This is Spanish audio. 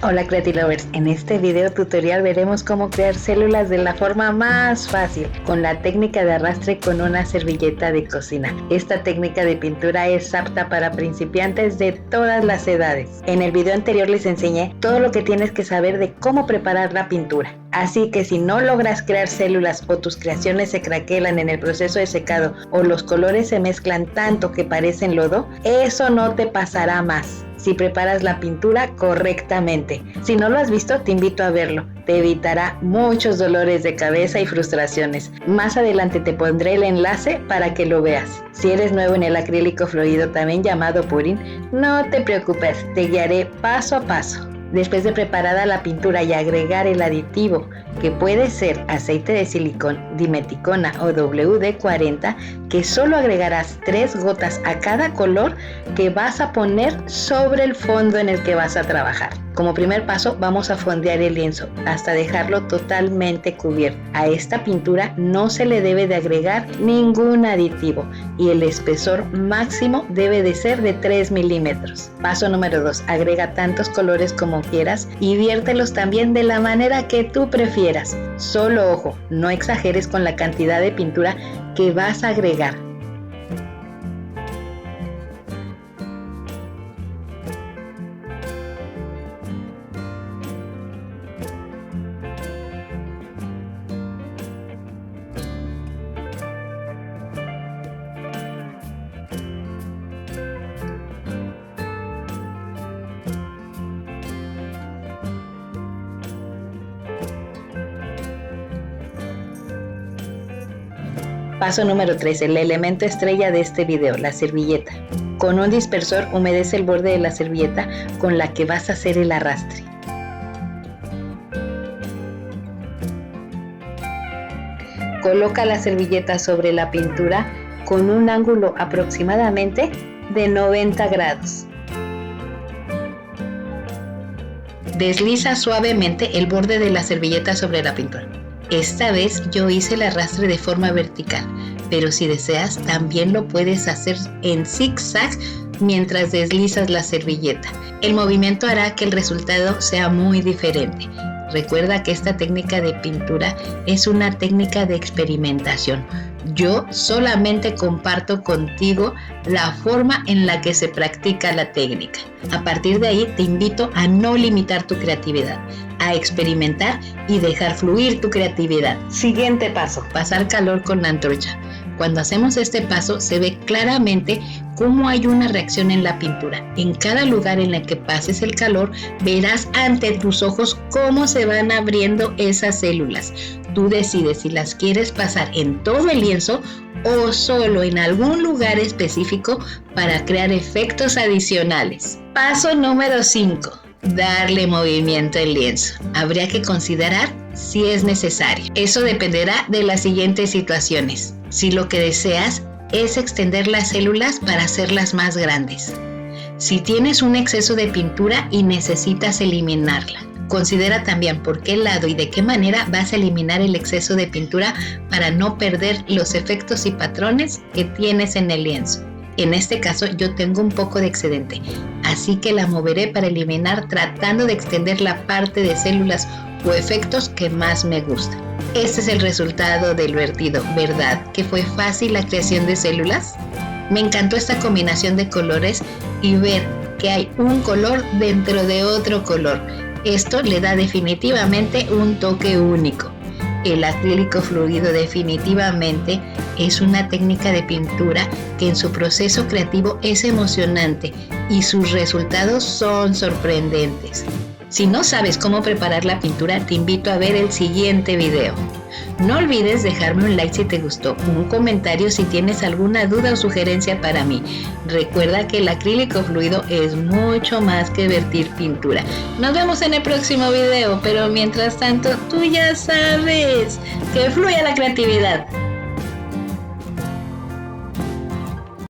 Hola Creative Lovers, en este video tutorial veremos cómo crear células de la forma más fácil con la técnica de arrastre con una servilleta de cocina. Esta técnica de pintura es apta para principiantes de todas las edades. En el video anterior les enseñé todo lo que tienes que saber de cómo preparar la pintura. Así que si no logras crear células o tus creaciones se craquelan en el proceso de secado o los colores se mezclan tanto que parecen lodo, eso no te pasará más si preparas la pintura correctamente. Si no lo has visto, te invito a verlo. Te evitará muchos dolores de cabeza y frustraciones. Más adelante te pondré el enlace para que lo veas. Si eres nuevo en el acrílico florido, también llamado pouring, no te preocupes, te guiaré paso a paso. Después de preparada la pintura y agregar el aditivo, que puede ser aceite de silicón, dimeticona o WD-40, que solo agregarás 3 gotas a cada color que vas a poner sobre el fondo en el que vas a trabajar. Como primer paso vamos a fondear el lienzo hasta dejarlo totalmente cubierto. A esta pintura no se le debe de agregar ningún aditivo y el espesor máximo debe de ser de 3 milímetros. Paso número 2. Agrega tantos colores como quieras y viértelos también de la manera que tú prefieras. Solo ojo, no exageres con la cantidad de pintura que vas a agregar. Paso número 3, el elemento estrella de este video, la servilleta. Con un dispersor humedece el borde de la servilleta con la que vas a hacer el arrastre. Coloca la servilleta sobre la pintura con un ángulo aproximadamente de 90 grados. Desliza suavemente el borde de la servilleta sobre la pintura. Esta vez yo hice el arrastre de forma vertical, pero si deseas también lo puedes hacer en zigzag mientras deslizas la servilleta. El movimiento hará que el resultado sea muy diferente. Recuerda que esta técnica de pintura es una técnica de experimentación. Yo solamente comparto contigo la forma en la que se practica la técnica. A partir de ahí te invito a no limitar tu creatividad, a experimentar y dejar fluir tu creatividad. Siguiente paso, pasar calor con la antorcha. Cuando hacemos este paso se ve claramente cómo hay una reacción en la pintura. En cada lugar en el que pases el calor, verás ante tus ojos cómo se van abriendo esas células. Tú decides si las quieres pasar en todo el lienzo o solo en algún lugar específico para crear efectos adicionales. Paso número 5. Darle movimiento al lienzo. Habría que considerar si es necesario. Eso dependerá de las siguientes situaciones. Si lo que deseas es extender las células para hacerlas más grandes. Si tienes un exceso de pintura y necesitas eliminarla. Considera también por qué lado y de qué manera vas a eliminar el exceso de pintura para no perder los efectos y patrones que tienes en el lienzo. En este caso yo tengo un poco de excedente, así que la moveré para eliminar tratando de extender la parte de células o efectos que más me gustan. Este es el resultado del vertido, ¿verdad? ¿Que fue fácil la creación de células? Me encantó esta combinación de colores y ver que hay un color dentro de otro color. Esto le da definitivamente un toque único. El acrílico fluido definitivamente es una técnica de pintura que en su proceso creativo es emocionante y sus resultados son sorprendentes. Si no sabes cómo preparar la pintura, te invito a ver el siguiente video. No olvides dejarme un like si te gustó, un comentario si tienes alguna duda o sugerencia para mí. Recuerda que el acrílico fluido es mucho más que vertir pintura. Nos vemos en el próximo video, pero mientras tanto, tú ya sabes que fluya la creatividad.